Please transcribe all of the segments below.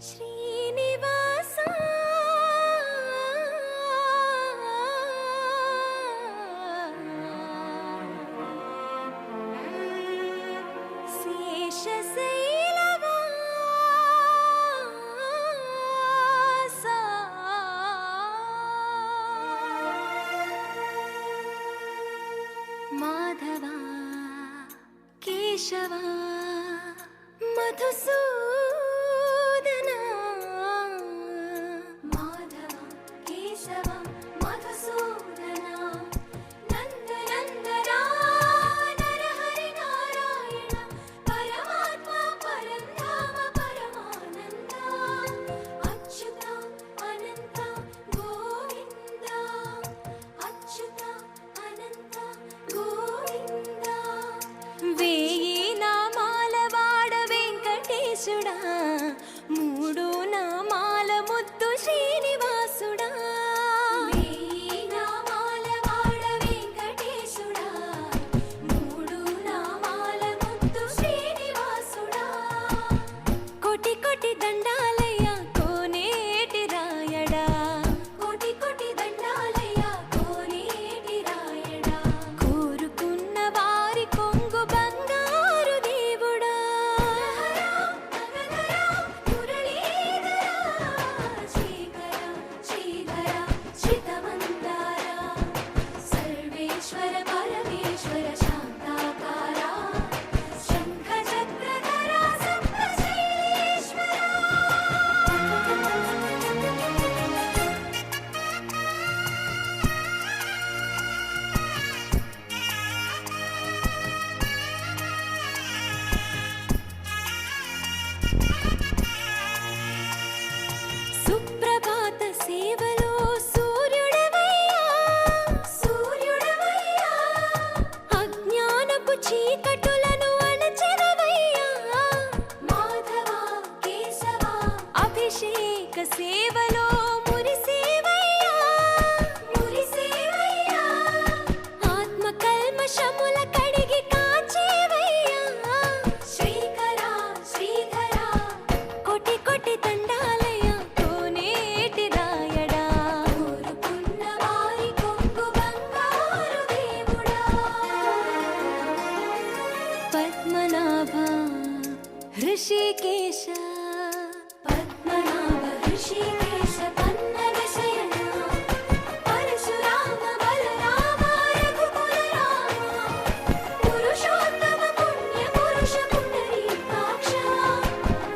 శ్రీనివాస మాధవా కేశవా మధుసూదనా మాధవా కేశవా మధుసూదనా నందనందనా నరహరి నారాయణ పరమాత్మ పరంధామ పరమానంద అచ్యుత అనంత గోవింద అచ్యుత అనంత గోవింద వేయి నామాల వాడ వెంకటేశుడా మూడు నామాల ముద్దు శ్రీనివాసుడా వేయి నామాల వాడ వెంకటేశుడా మూడు నామాల ముద్దు శ్రీనివాసుడా కోటి కోటి దండాలయ్య కోనేటి రాయడా కోటి కోటి దండాలయ్య కోనేటి రాయడా కోరుకున్న వారి కొంగు బంగారు దేవుడా మురళీధరా శ్రీకర శ్రీధర చిత్తమందార సర్వేశ్వర పరమేశ్వర శాంతాకార శంఖ చక్రధర సప్తశైలేశ్వర సుప్రభాత సేవలో సూర్యుడవయ్యా సూర్యుడవయ్యా అజ్ఞానపు చీకటులను అణచెదవయ్యా మాధవా కేశవా అభిషేక సేవలో మురిసేవయ్యా మురిసేవయ్యా ఆత్మ కల్మషముల కడిగి కాచేవయ్యా శ్రీకర శ్రీధర కోటి కోటి దండాలయ్య కోనేటి రాయడా కోరుకున్న వారి కొంగు బంగారు దేవుడా పద్మనాభ హృషికేశ పద్మనాభ హృషికేశ పన్నగ శయన పరశురామ బలరామ రఘుకుల రామ పురుషోత్తమ పుణ్య పురుష పుండరీకాక్ష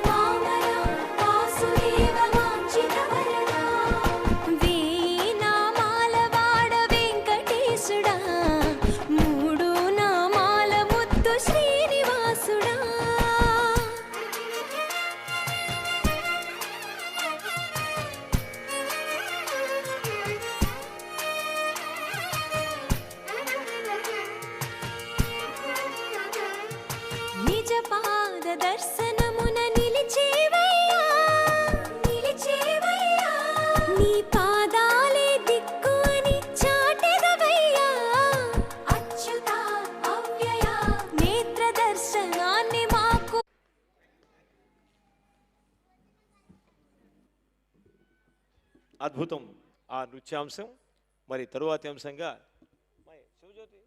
వామన వాసుదేవ వాంఛిత వరద వేయి నామాల వాడ వెంకటేశుడా మూడు నామాల ముద్దు శ్రీనివాసుడా నిజ పాద దర్శనమున నిలిచేవయ్యా నిలిచేవయ్యా నీ పాదాలే దిక్కు అని చాటెదవయ్యా అచ్యుత అవ్యయ నేత్ర దర్శనాన్ని మాకు అద్భుతం ఆ నృత్యాంశం. మరి తరువాతి అంశంగా శివజ్యోతి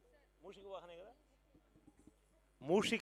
మూషిక వాహనే కదా, మూషిక